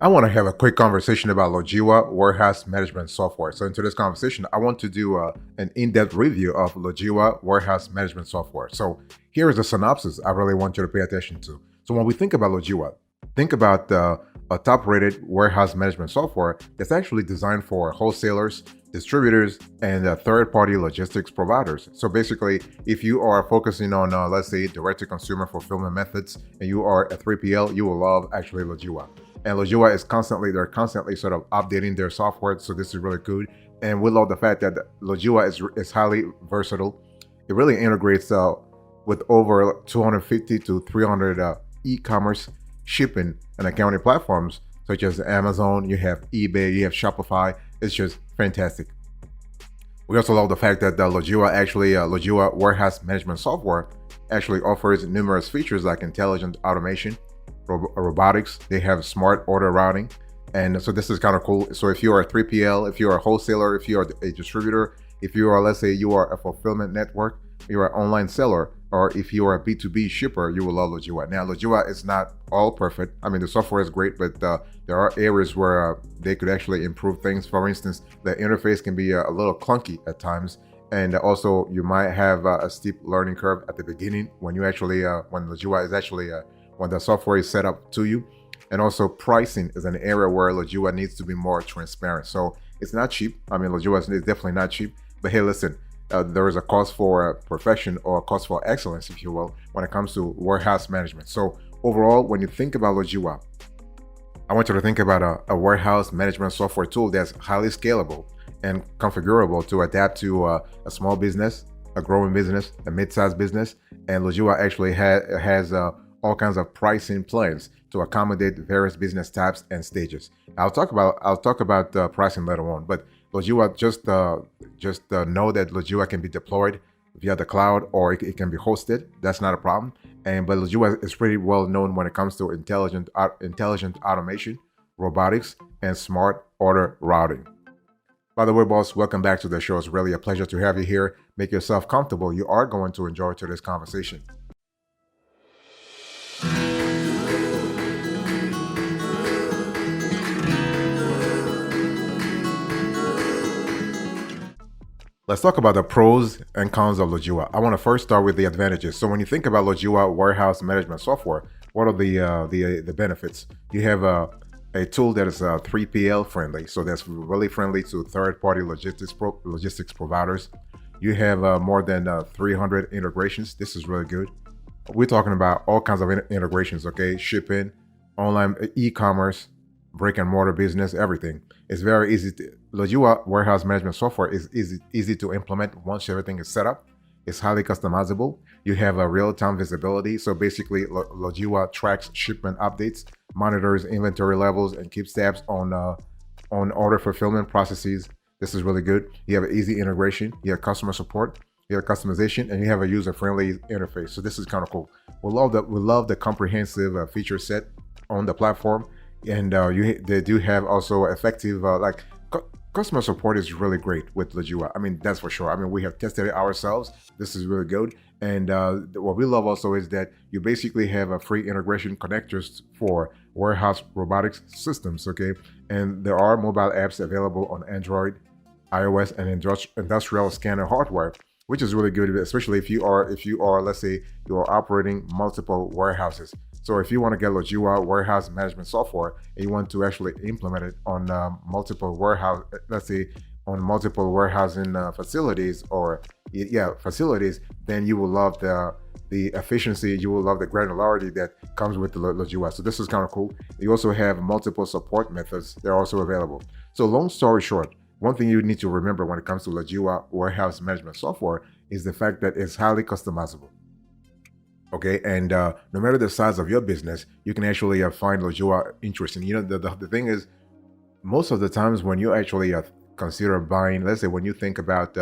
I want to have a quick conversation about Logiwa warehouse management software. So, into this conversation, I want to do an in-depth review of Logiwa warehouse management software. So, here is a synopsis I really want you to pay attention to. So, when we think about Logiwa, think about a top-rated warehouse management software that's actually designed for wholesalers, distributors, and third-party logistics providers. So, basically, if you are focusing on, let's say, direct-to-consumer fulfillment methods, and you are a 3PL, you will love actually Logiwa. And Logiwa is they're constantly sort of updating their software, so this is really good. And we love the fact that Logiwa is highly versatile. It really integrates with over 250 to 300 e-commerce shipping and accounting platforms such as Amazon. You have eBay, you have Shopify. It's just fantastic. We also love the fact that Logiwa warehouse management software actually offers numerous features like intelligent automation, robotics. They have smart order routing, and so this is kind of cool. So if you are a 3PL, if you are a wholesaler, if you are a distributor, if you are, let's say, you are a fulfillment network, you are an online seller, or if you are a B2B shipper, you will love Logiwa. Now, Logiwa is not all perfect. I mean, the software is great, but there are areas where they could actually improve things. For instance, the interface can be a little clunky at times, and also you might have a steep learning curve at the beginning when you actually when Logiwa is actually when the software is set up to you. And also pricing is an area where Logiwa needs to be more transparent. So it's not cheap. I mean, Logiwa is definitely not cheap, but hey, listen, there is a cost for perfection, or a cost for excellence, if you will, when it comes to warehouse management. So overall, when you think about Logiwa, I want you to think about a warehouse management software tool that's highly scalable and configurable to adapt to a small business, a growing business, a mid-sized business. And Logiwa actually has all kinds of pricing plans to accommodate various business types and stages. I'll talk about pricing later on, but Logiwa just know that Logiwa can be deployed via the cloud, or it can be hosted. That's not a problem. But Logiwa is pretty well known when it comes to intelligent automation, robotics, and smart order routing. By the way, boss, welcome back to the show. It's really a pleasure to have you here. Make yourself comfortable. You are going to enjoy today's conversation. Let's talk about the pros and cons of Logiwa. I want to first start with the advantages. So when you think about Logiwa warehouse management software, what are the benefits? You have a tool that is 3PL friendly, so that's really friendly to third-party logistics providers. You have more than 300 integrations. This is really good. We're talking about all kinds of integrations, okay? Shipping, online e-commerce, brick and mortar business, everything. It's very easy. Logiwa warehouse management software is easy to implement once everything is set up. It's highly customizable. You have a real-time visibility. So basically, Logiwa tracks shipment updates, monitors inventory levels, and keeps tabs on order fulfillment processes. This is really good. You have easy integration. You have customer support. You have customization, and you have a user-friendly interface. So this is kind of cool. We love the comprehensive feature set on the platform, and they do have also effective customer support is really great with Logiwa. I mean, that's for sure. I mean, we have tested it ourselves. This is really good. And what we love also is that you basically have a free integration connectors for warehouse robotics systems, okay? And there are mobile apps available on Android, iOS, and industrial scanner hardware, which is really good, especially if you are, let's say, you are operating multiple warehouses. So if you want to get Logiwa warehouse management software and you want to actually implement it on multiple warehousing facilities, facilities, then you will love the efficiency, you will love the granularity that comes with the Logiwa. So this is kind of cool. You also have multiple support methods. They're also available. So long story short, one thing you need to remember when it comes to Logiwa warehouse management software is the fact that it's highly customizable. Okay, and no matter the size of your business, you can actually find Logiwa interesting. You know, the thing is, most of the times when you actually consider buying, let's say when you think about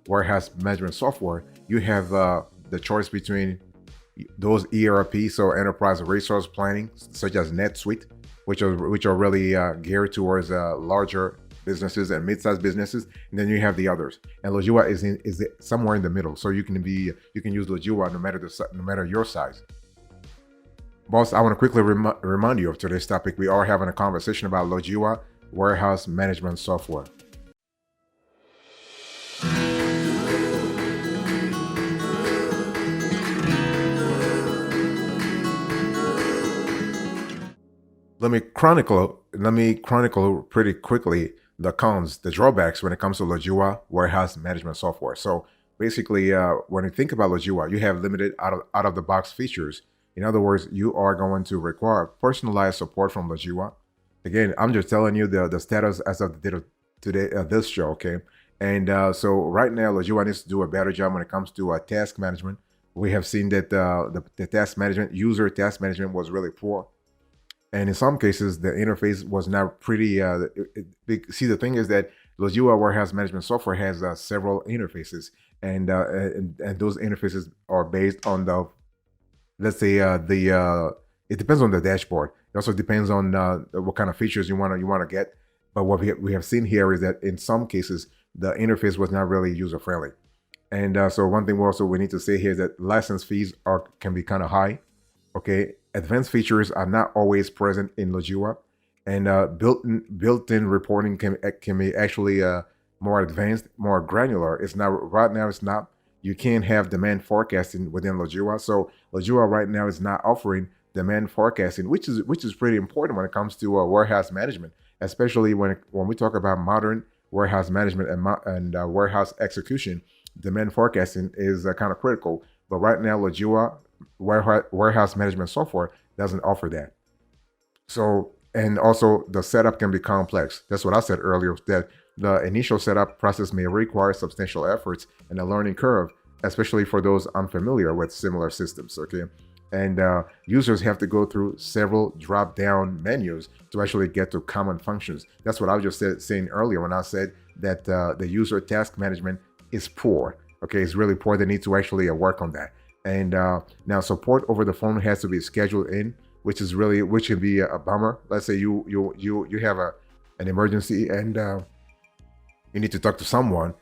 warehouse management software, you have the choice between those ERP, so enterprise resource planning, such as NetSuite, which are really geared towards larger businesses and mid-sized businesses, and then you have the others. And Logiwa is somewhere in the middle, so you can use Logiwa no matter your size. Boss, I want to quickly remind you of today's topic. We are having a conversation about Logiwa warehouse management software. Let me chronicle pretty quickly the cons, the drawbacks when it comes to Logiwa warehouse management software. So basically, when you think about Logiwa, you have limited out of the box features. In other words, you are going to require personalized support from Logiwa. Again, I'm just telling you the status as of the date of today, this show, okay? And so right now, Logiwa needs to do a better job when it comes to task management. We have seen that the task management, user task management, was really poor, and in some cases the interface was not pretty see, the thing is that Logiwa warehouse management software has several interfaces, and those interfaces are based on the, let's say, the it depends on the dashboard. It also depends on what kind of features you want to get. But what we have seen here is that in some cases the interface was not really user friendly. And so one thing we need to say here is that license fees can be kind of high. Okay, advanced features are not always present in Logiwa, and built-in reporting can be actually more advanced, more granular. It's not right now. It's not. You can't have demand forecasting within Logiwa. So Logiwa right now is not offering demand forecasting, which is pretty important when it comes to warehouse management, especially when we talk about modern warehouse management and warehouse execution. Demand forecasting is kind of critical. But right now, Logiwa warehouse management software doesn't offer that. So, and also the setup can be complex. That's what I said earlier, that the initial setup process may require substantial efforts and a learning curve, especially for those unfamiliar with similar systems. Okay. And users have to go through several drop-down menus to actually get to common functions. That's what I was just saying earlier when I said that the user task management is poor. Okay, it's really poor. They need to actually work on that. And now support over the phone has to be scheduled in, which can be a bummer. Let's say you have an emergency and you need to talk to someone.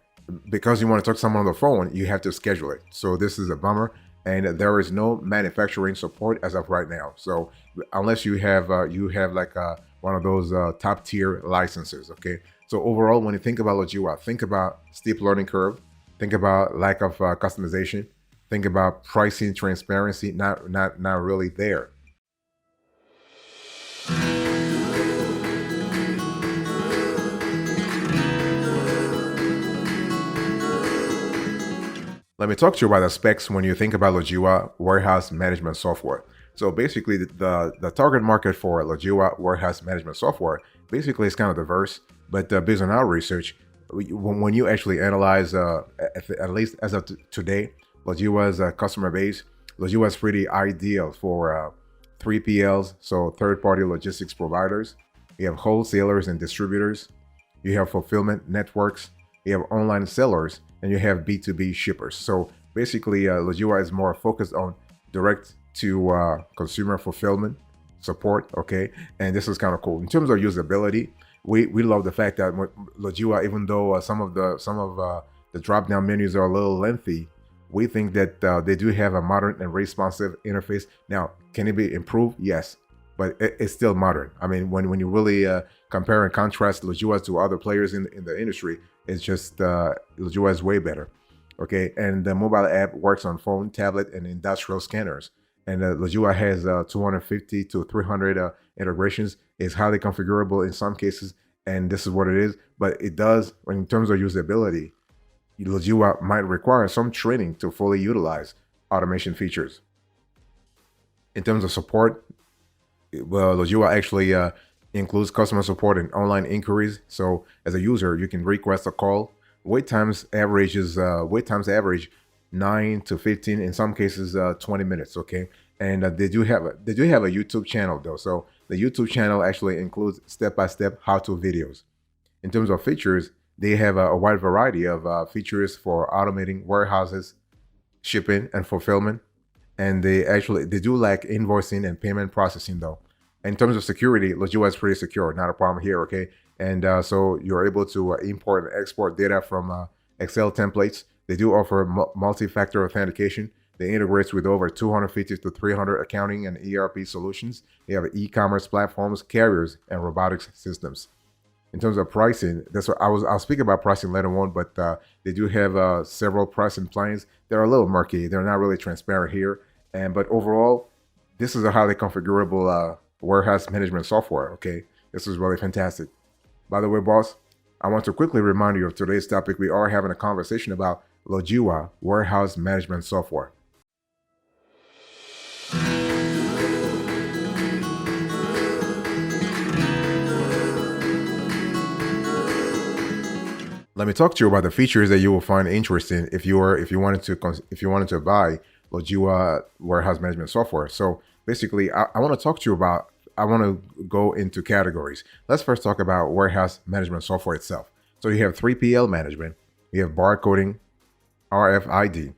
Because you want to talk to someone on the phone, you have to schedule it. So this is a bummer, and there is no manufacturing support as of right now. So unless you have like one of those top tier licenses, okay. So overall, when you think about Logiwa, think about steep learning curve, think about lack of customization, think about pricing transparency, not really there. Let me talk to you about the specs when you think about Logiwa warehouse management software. So basically, the target market for Logiwa warehouse management software basically is kind of diverse, but based on our research, when you actually analyze, at least as of today, Logiwa's customer base, Logiwa is pretty ideal for 3PLs, so third-party logistics providers. You have wholesalers and distributors. You have fulfillment networks. You have online sellers, and you have B2B shippers. So basically, Logiwa is more focused on direct to consumer fulfillment support. Okay, and this is kind of cool in terms of usability. We love the fact that Logiwa, even though some of the drop down menus are a little lengthy, we think that they do have a modern and responsive interface. Now, can it be improved? Yes, but it's still modern. I mean, when you really compare and contrast Logiwa to other players in the industry, it's just Logiwa is way better. Okay, and the mobile app works on phone, tablet, and industrial scanners. And Logiwa has 250 to 300 integrations. It's highly configurable in some cases, and this is what it is. But it does, in terms of usability, Logiwa might require some training to fully utilize automation features. In terms of support, well, Logiwa actually includes customer support and online inquiries. So as a user, you can request a call. Wait times average 9 to 15, in some cases 20 minutes. Okay, and they do have a YouTube channel though. So the YouTube channel actually includes step-by-step how-to videos. In terms of features, they have a wide variety of features for automating warehouses, shipping, and fulfillment. And they do like invoicing and payment processing though. In terms of security, Logiwa is pretty secure, not a problem here. Okay, and so you're able to import and export data from Excel templates. They do offer multi-factor authentication, They integrate with over 250 to 300 accounting and ERP solutions. They have e-commerce platforms, carriers, and robotics systems. In terms of pricing, that's what I'll speak about pricing later on, but they do have several pricing plans. They're a little murky. They're not really transparent here. But overall, this is a highly configurable warehouse management software. Okay, this is really fantastic. By the way, boss, I want to quickly remind you of today's topic. We are having a conversation about Logiwa warehouse management software. Let me talk to you about the features that you will find interesting if you wanted to buy Logiwa warehouse management software. So basically, I want to talk to you about. I want to go into categories. Let's first talk about warehouse management software itself. So you have 3PL management, you have barcoding, RFID,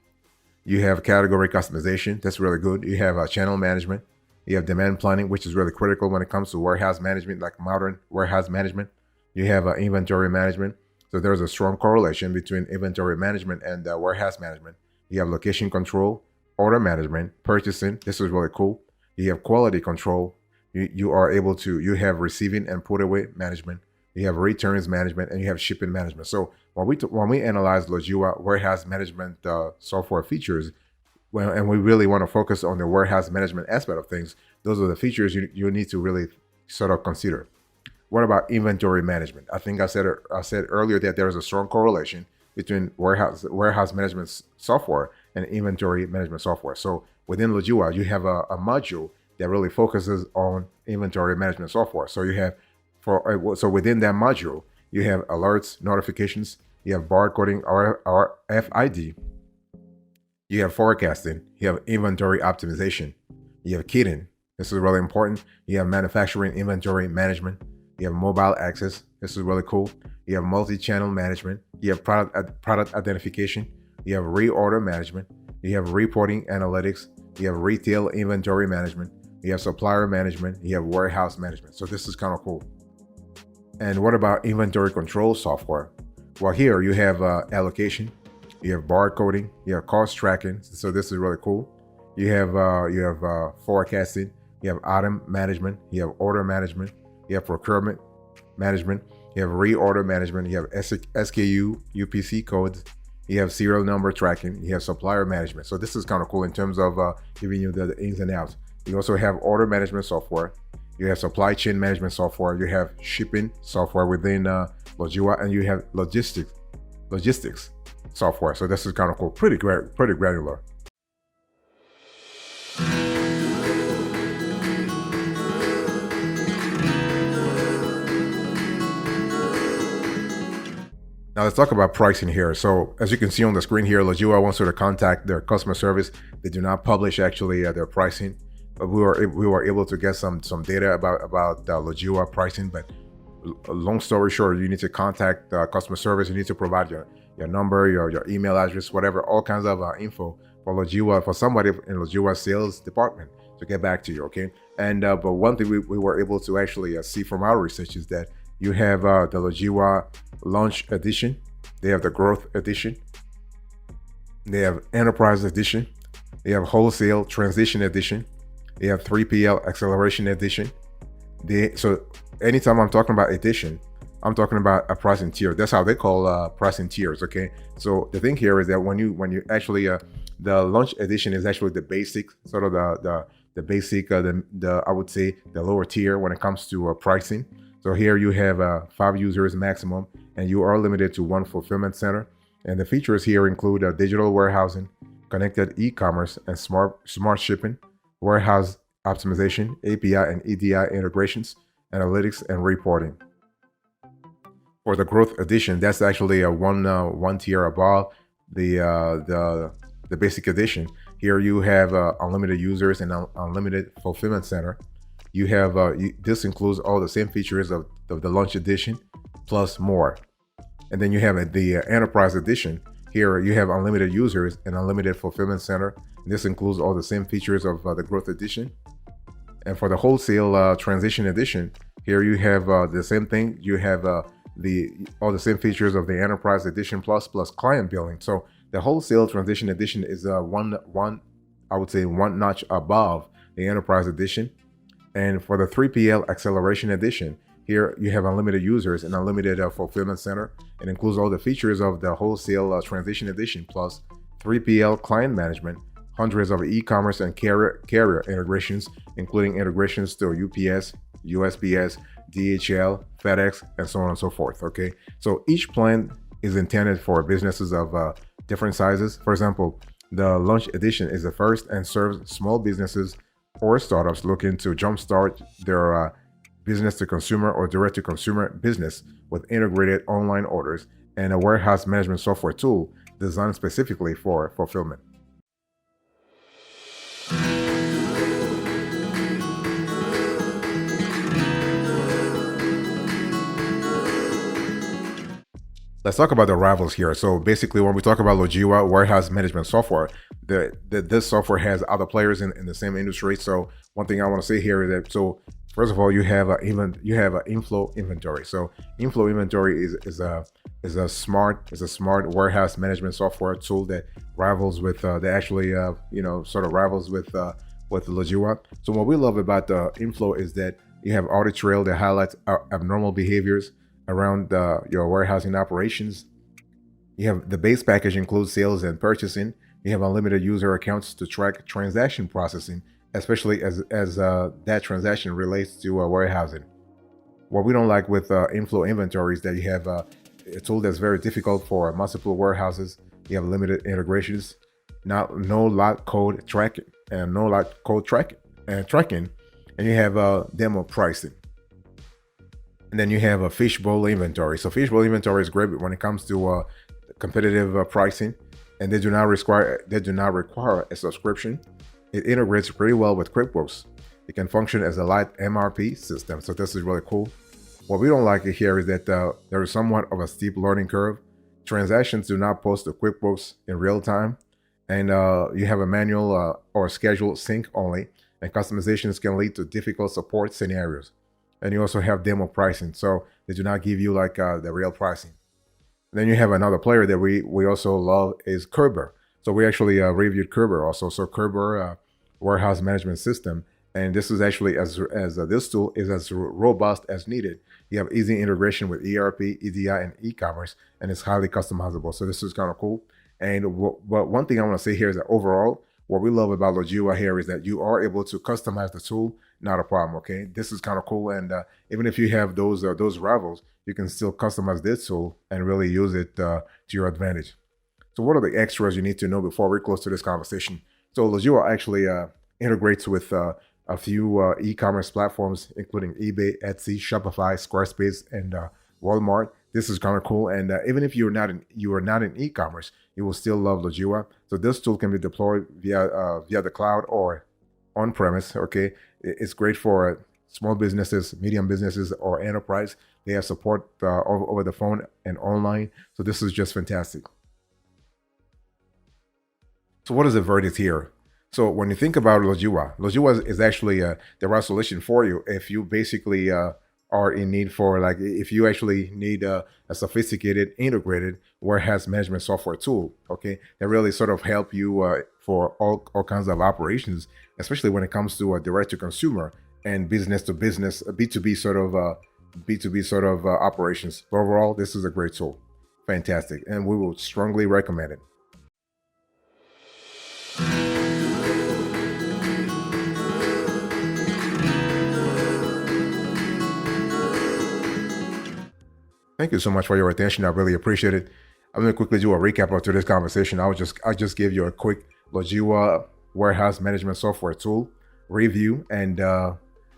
you have category customization. That's really good. You have channel management. You have demand planning, which is really critical when it comes to warehouse management, like modern warehouse management. You have inventory management. So there's a strong correlation between inventory management and warehouse management. You have location control, order management, purchasing. This is really cool. You have quality control. You have receiving and put away management. You have returns management, and you have shipping management. So when we analyze Logiwa warehouse management software features, and we really want to focus on the warehouse management aspect of things, those are the features you need to really sort of consider. What about inventory management? I think I said earlier that there is a strong correlation between warehouse management software and inventory management software. So within Logiwa, you have a module that really focuses on inventory management software. So you have so within that module, you have alerts, notifications, you have barcoding, RFID, you have forecasting, you have inventory optimization, you have kitting. This is really important. You have manufacturing inventory management. You have mobile access. This is really cool. You have multi-channel management. You have product identification. You have reorder management. You have reporting analytics. You have retail inventory management. You have supplier management. You have warehouse management. So this is kind of cool. And what about inventory control software? Well, here you have allocation. You have barcoding. You have cost tracking. So this is really cool. You have forecasting. You have item management. You have order management. You have procurement management, you have reorder management, you have SKU, UPC codes, you have serial number tracking, you have supplier management. So this is kind of cool in terms of giving you the ins and outs. You also have order management software, you have supply chain management software, you have shipping software within Logiwa, and you have logistics software. So this is kind of cool, pretty granular. Now let's talk about pricing here. So as you can see on the screen here, Logiwa wants you to contact their customer service. They do not publish actually their pricing, but we were able to get some data about Logiwa pricing. But long story short, you need to contact customer service. You need to provide your number, your email address, whatever, all kinds of info for Logiwa, for somebody in Logiwa sales department to get back to you. Okay, and but one thing we were able to actually see from our research is that you have the Logiwa Launch Edition, they have the Growth Edition, they have Enterprise Edition, they have Wholesale Transition Edition, they have 3PL Acceleration Edition. So anytime I'm talking about edition, I'm talking about a pricing tier. That's how they call pricing tiers. Okay, so the thing here is that when you actually the Launch Edition is actually the basic, sort of the basic, I would say the lower tier when it comes to pricing. So here you have 5 users maximum, and you are limited to 1 fulfillment center. And the features here include digital warehousing, connected e-commerce, and smart shipping, warehouse optimization, API and EDI integrations, analytics, and reporting. For the Growth Edition, that's actually a one tier above the basic edition. Here you have unlimited users and unlimited fulfillment center. You have this includes all the same features of the Launch Edition plus more. And then you have the Enterprise Edition. Here you have unlimited users and unlimited fulfillment center. And this includes all the same features of the Growth Edition. And for the Wholesale Transition Edition, here you have the same thing. You have all the same features of the Enterprise Edition plus client billing. So the Wholesale Transition Edition is one I would say, one notch above the Enterprise Edition. And for the 3PL Acceleration Edition, here you have unlimited users and unlimited fulfillment center. It includes all the features of the Wholesale Transition Edition plus 3PL client management, hundreds of e-commerce and carrier integrations, including integrations to UPS, USPS, DHL, FedEx, and so on and so forth. Okay, so each plan is intended for businesses of different sizes. For example, the Launch Edition is the first and serves small businesses or startups looking to jumpstart their business to consumer or direct to consumer business with integrated online orders and a warehouse management software tool designed specifically for fulfillment. Let's talk about the rivals here. So basically, when we talk about Logiwa warehouse management software, this software has other players in the same industry. So one thing I want to say here is that, so first of all, you have an inflow inventory. So inflow inventory is a smart warehouse management software tool that rivals with that actually sort of rivals with Logiwa. So what we love about the inflow is that you have audit trail that highlights abnormal behaviors around your warehousing operations. You have the base package includes sales and purchasing. You have unlimited user accounts to track transaction processing, especially as that transaction relates to warehousing. What we don't like with inflow inventory is that you have a tool that's very difficult for multiple warehouses. You have limited integrations, no lot code tracking, and you have demo pricing. And then you have a fishbowl inventory. So fishbowl inventory is great when it comes to competitive pricing, and they do not require a subscription. It integrates pretty well with QuickBooks. It can function as a light MRP system, so this is really cool. What we don't like here is that there is somewhat of a steep learning curve. Transactions do not post to QuickBooks in real time, and you have a manual or scheduled sync only, and customizations can lead to difficult support scenarios. And you also have demo pricing, so they do not give you like the real pricing. And then you have another player that we also love is Kerber. So we actually reviewed Kerber also. So Kerber warehouse management system, and this is actually this tool is as robust as needed. You have easy integration with ERP, EDI, and e-commerce, and it's highly customizable. So this is kind of cool. And but one thing I want to say here is that overall, what we love about Logiwa here is that you are able to customize the tool. Not a problem, okay? This is kind of cool, and even if you have those rivals, you can still customize this tool and really use it to your advantage. So what are the extras you need to know before we close to this conversation? So Logiwa actually integrates with a few e-commerce platforms, including eBay, Etsy, Shopify, Squarespace, and Walmart. This is kind of cool, and even if you are not in e-commerce, you will still love Logiwa. So this tool can be deployed via the cloud or on premise. Okay, it's great for small businesses, medium businesses, or enterprise. They have support over the phone and online. So this is just fantastic. So what is the verdict here? So when you think about Logiwa is actually the right solution for you if you basically are in need for, like, if you actually need a sophisticated integrated warehouse management software tool, okay, that really sort of help you for all kinds of operations, especially when it comes to direct to consumer and business to business, B2B sort of operations. Overall, this is a great tool, fantastic, and we will strongly recommend it. Thank you so much for your attention. I really appreciate it. I'm going to quickly do a recap of today's conversation. I just give you a quick Logiwa warehouse management software tool review, and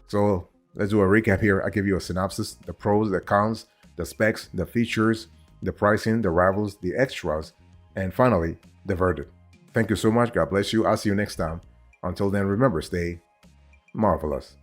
so let's do a recap here. I give you a synopsis, the pros, the cons, the specs, the features, the pricing, the rivals, the extras, and finally the verdict. Thank you so much. God bless you. I'll see you next time. Until then, remember, stay marvelous.